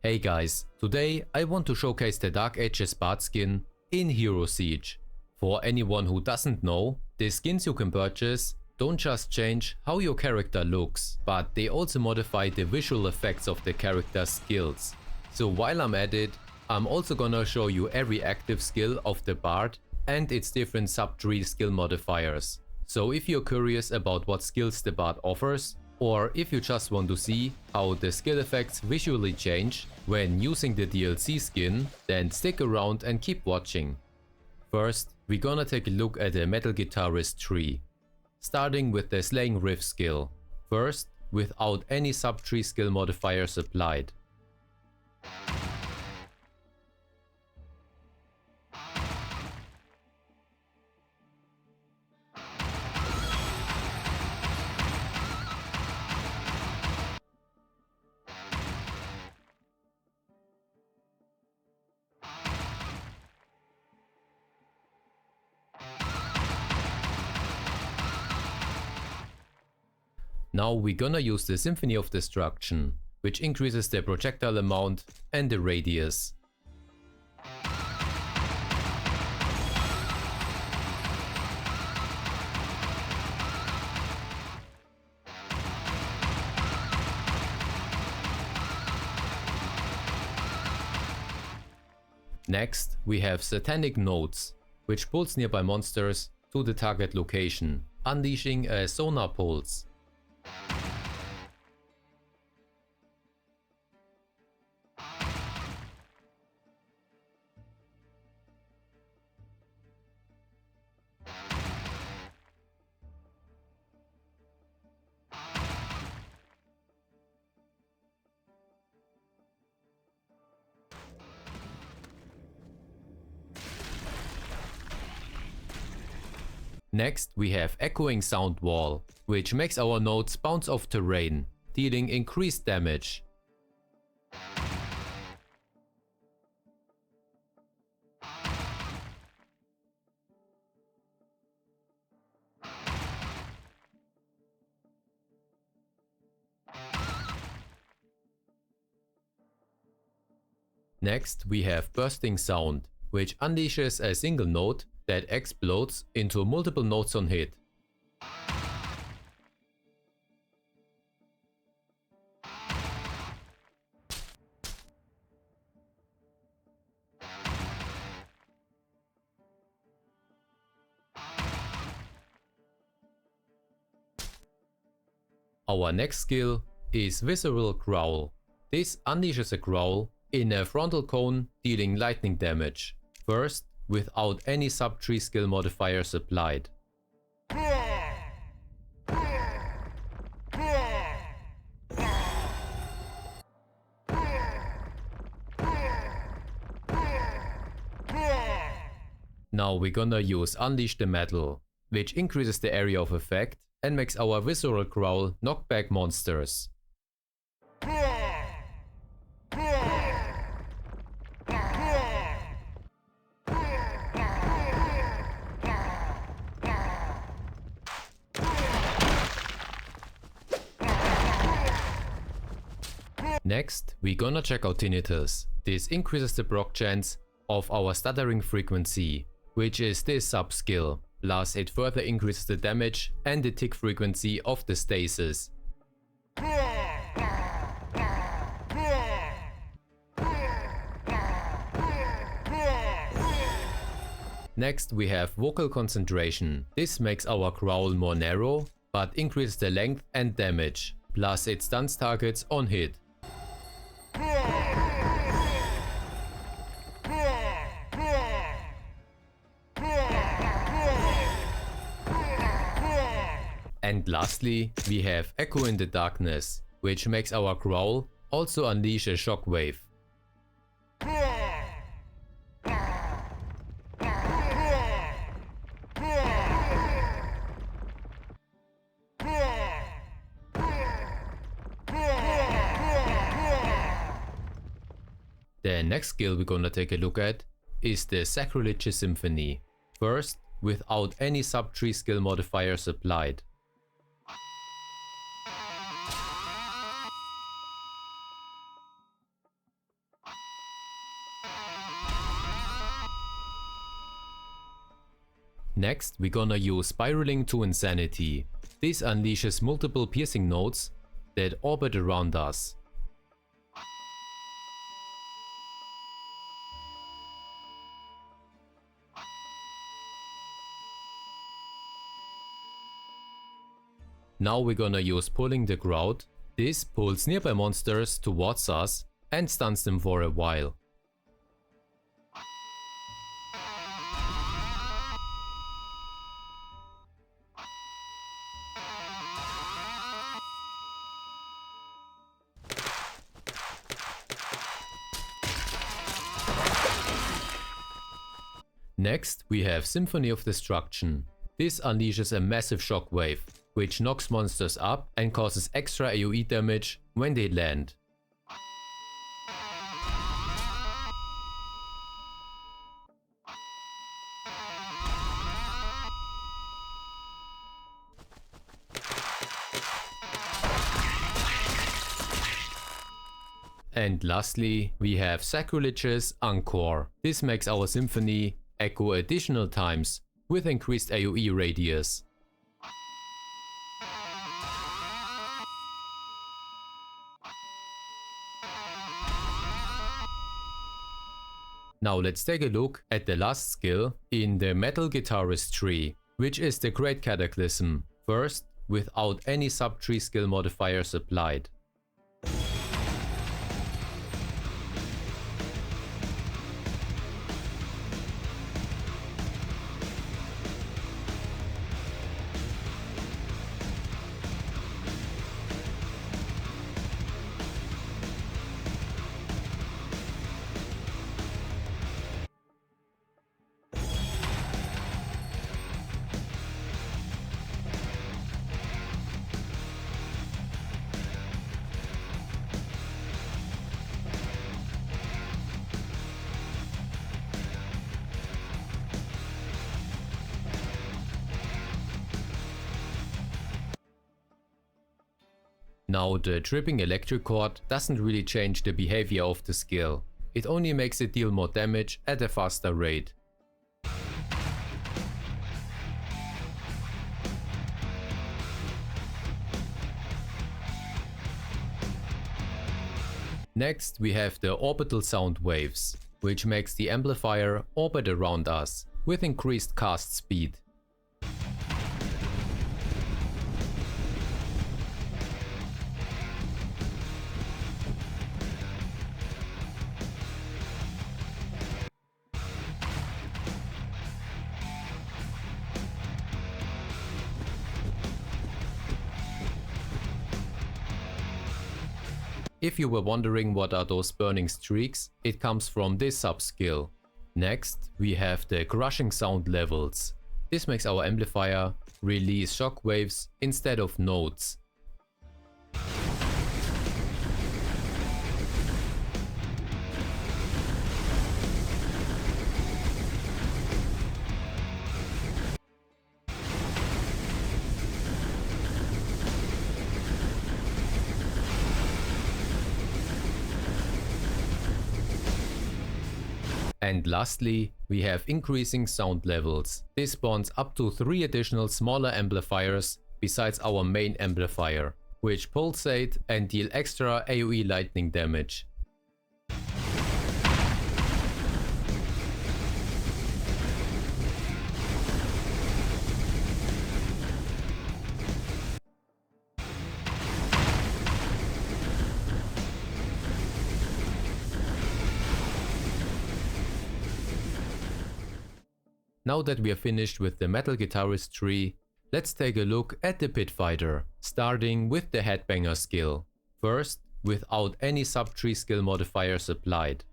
Hey guys, today I want to showcase the Dark Ages Bard skin in Hero Siege. For anyone who doesn't know, the skins you can purchase don't just change how your character looks, but they also modify the visual effects of the character's skills. So while I'm at it, I'm also gonna show you every active skill of the Bard and its different sub-tree skill modifiers. So if you're curious about what skills the Bard offers, or if you just want to see how the skill effects visually change when using the DLC skin, then stick around and keep watching. First, we're gonna take a look at the Metal Guitarist tree. Starting with the Slaying Riff skill. First, without any sub-tree skill modifiers applied. Now we're gonna use the Symphony of Destruction, which increases the projectile amount and the radius. Next, we have Satanic Notes, which pulls nearby monsters to the target location, unleashing a sonar pulse. Next, we have Echoing Sound Wall, which makes our notes bounce off terrain, dealing increased damage. Next, we have Bursting Sound, which unleashes a single note that explodes into multiple notes on hit. Our next skill is Visceral Growl. This unleashes a growl in a frontal cone, dealing lightning damage. First, without any sub-tree skill modifiers applied. Now we're gonna use Unleash the Metal, which increases the area of effect and makes our Visceral Growl knock back monsters. Next, we're gonna check out Tinnitus. This increases the proc chance of our stuttering frequency, which is this sub-skill, plus it further increases the damage and the tick frequency of the stasis. Next, we have Vocal Concentration. This makes our growl more narrow, but increases the length and damage, plus it stuns targets on hit. And lastly, we have Echo in the Darkness, which makes our growl also unleash a shockwave. The next skill we're gonna take a look at is the Sacrilegious Symphony. First, without any sub-tree skill modifiers applied. Next, we're gonna use Spiraling to Insanity. This unleashes multiple piercing nodes that orbit around us. Now we're gonna use Pulling the Crowd. This pulls nearby monsters towards us and stuns them for a while. Next, we have Symphony of Destruction. This unleashes a massive shockwave, which knocks monsters up and causes extra AoE damage when they land. And lastly, we have Sacrilege's Encore. This makes our Symphony echo additional times with increased AoE radius. Now let's take a look at the last skill in the Metal Guitarist tree, which is the Great Cataclysm. First, without any sub-tree skill modifiers applied. Now the Tripping Electric Chord doesn't really change the behavior of the skill. It only makes it deal more damage at a faster rate. Next we have the Orbital Sound Waves, which makes the amplifier orbit around us with increased cast speed. If you were wondering what are those burning streaks, it comes from this sub-skill. Next, we have the Crushing Sound Levels. This makes our amplifier release shockwaves instead of notes. And lastly, we have Increasing Sound Levels. This spawns up to 3 additional smaller amplifiers besides our main amplifier, which pulsate and deal extra AoE lightning damage. Now that we are finished with the Metal Guitarist tree, let's take a look at the Pit Fighter, starting with the Headbanger skill. First, without any sub-tree skill modifiers applied.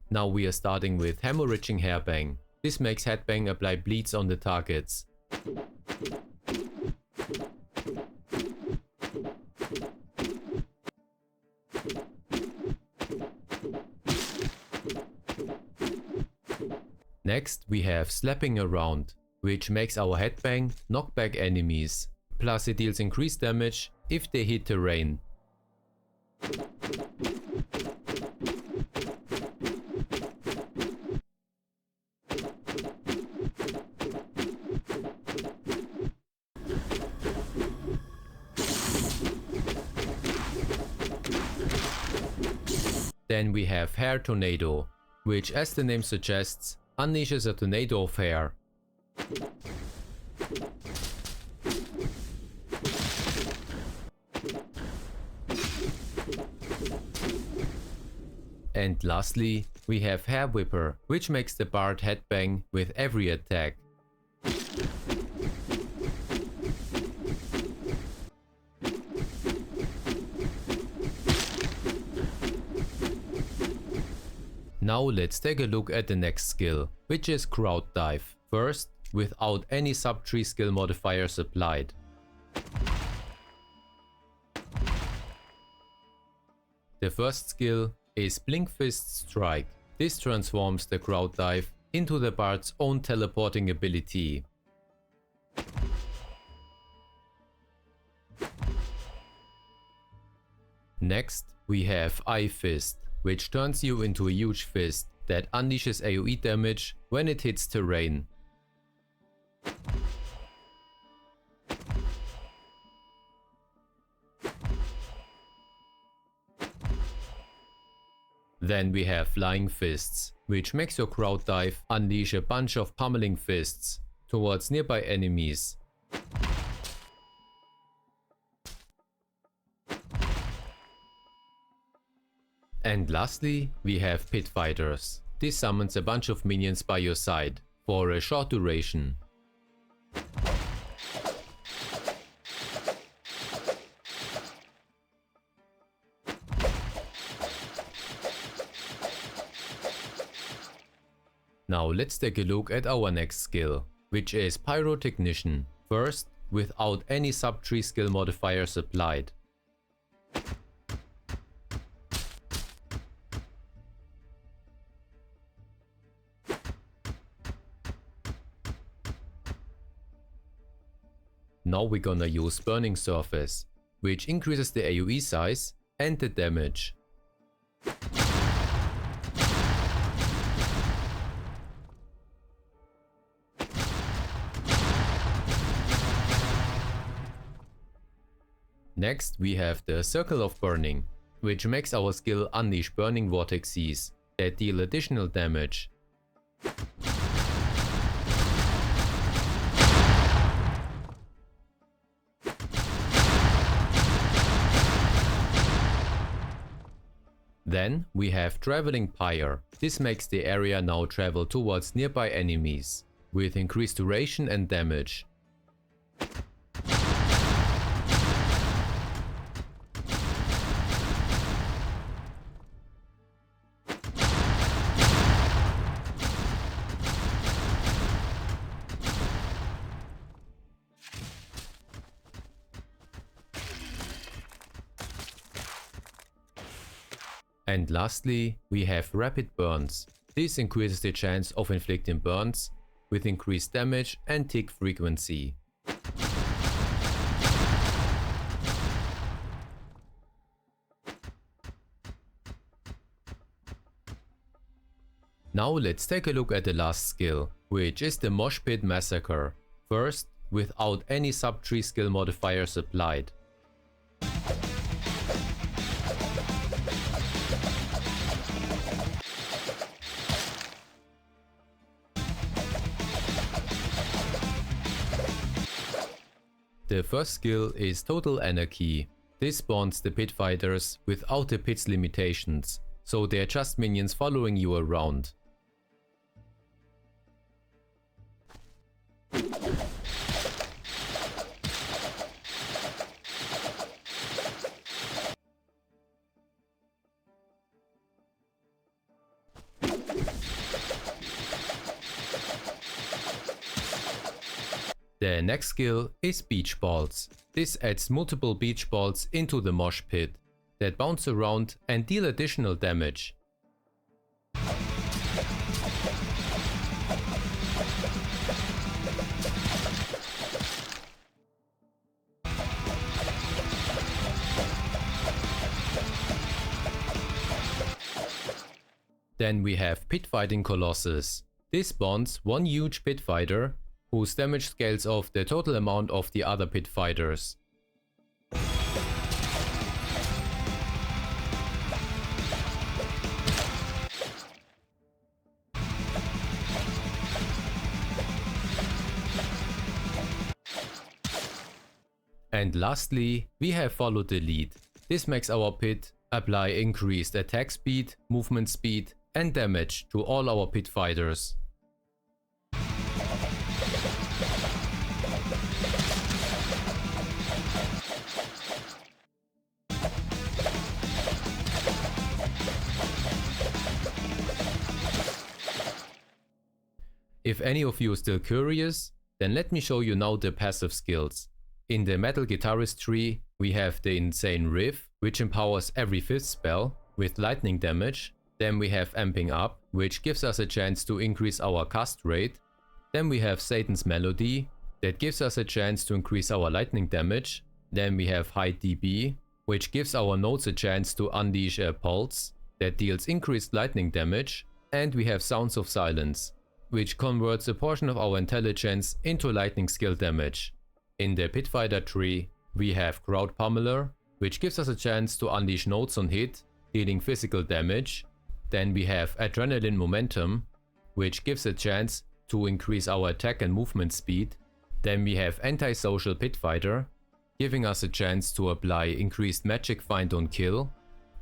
Now we are starting with Hemorrhaging Hairbang. This makes Headbang apply bleeds on the targets. Next we have Slapping Around, which makes our Headbang knock back enemies. plus it deals increased damage if they hit terrain. Then we have Hair Tornado, which, as the name suggests, unleashes a tornado of hair. And lastly, we have Hair Whipper, which makes the Bard headbang with every attack. Now let's take a look at the next skill, which is Crowd Dive. First, without any subtree skill modifiers applied. The first skill is Blink Fist Strike. This transforms the Crowd Dive into the Bard's own teleporting ability. Next, we have Eye Fist, which turns you into a huge fist that unleashes AoE damage when it hits terrain. Then we have Flying Fists, which makes your Crowd Dive unleash a bunch of pummeling fists towards nearby enemies. And lastly, we have Pit Fighters. This summons a bunch of minions by your side for a short duration. Now let's take a look at our next skill, which is Pyrotechnician. First, without any subtree skill modifiers applied. Now we're gonna use Burning Surface, which increases the AoE size and the damage. Next we have the Circle of Burning, which makes our skill unleash burning vortices that deal additional damage. Then we have Traveling Pyre. This makes the area now travel towards nearby enemies, with increased duration and damage. And lastly, we have Rapid Burns. This increases the chance of inflicting burns with increased damage and tick frequency. Now let's take a look at the last skill, which is the Mosh Pit Massacre. First, without any subtree skill modifiers applied. The first skill is Total Anarchy. This spawns the Pit Fighters without the pit's limitations, so they're just minions following you around. The next skill is Beach Balls. This adds multiple beach balls into the mosh pit that bounce around and deal additional damage. Then we have Pit Fighting Colossus. This spawns one huge pit fighter whose damage scales off the total amount of the other pit fighters. And lastly, we have Follow the Lead. This makes our pit apply increased attack speed, movement speed and damage to all our pit fighters. If any of you are still curious, then let me show you now the passive skills. In the Metal Guitarist tree, we have the Insane Riff, which empowers every 5th spell with lightning damage. Then we have Amping Up, which gives us a chance to increase our cast rate. Then we have Satan's Melody, that gives us a chance to increase our lightning damage. Then we have High DB, which gives our notes a chance to unleash a pulse that deals increased lightning damage. And we have Sounds of Silence, which converts a portion of our intelligence into lightning skill damage. In the Pit Fighter tree, we have Crowd Pummeler, which gives us a chance to unleash notes on hit, dealing physical damage. Then we have Adrenaline Momentum, which gives a chance to increase our attack and movement speed. Then we have Antisocial Pit Fighter, giving us a chance to apply increased magic find on kill.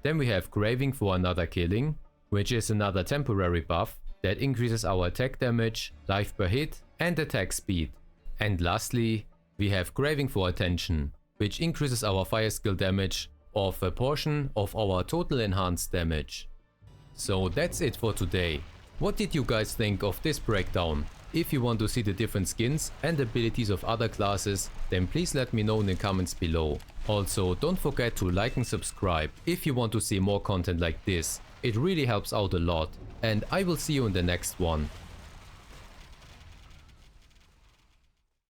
Then we have Craving for Another Killing, which is another temporary buff that increases our attack damage, life per hit and attack speed. And lastly, we have Craving for Attention, which increases our fire skill damage of a portion of our total enhanced damage. So that's it for today. What did you guys think of this breakdown? If you want to see the different skins and abilities of other classes, then please let me know in the comments below. Also, don't forget to like and subscribe if you want to see more content like this. It really helps out a lot. And I will see you in the next one.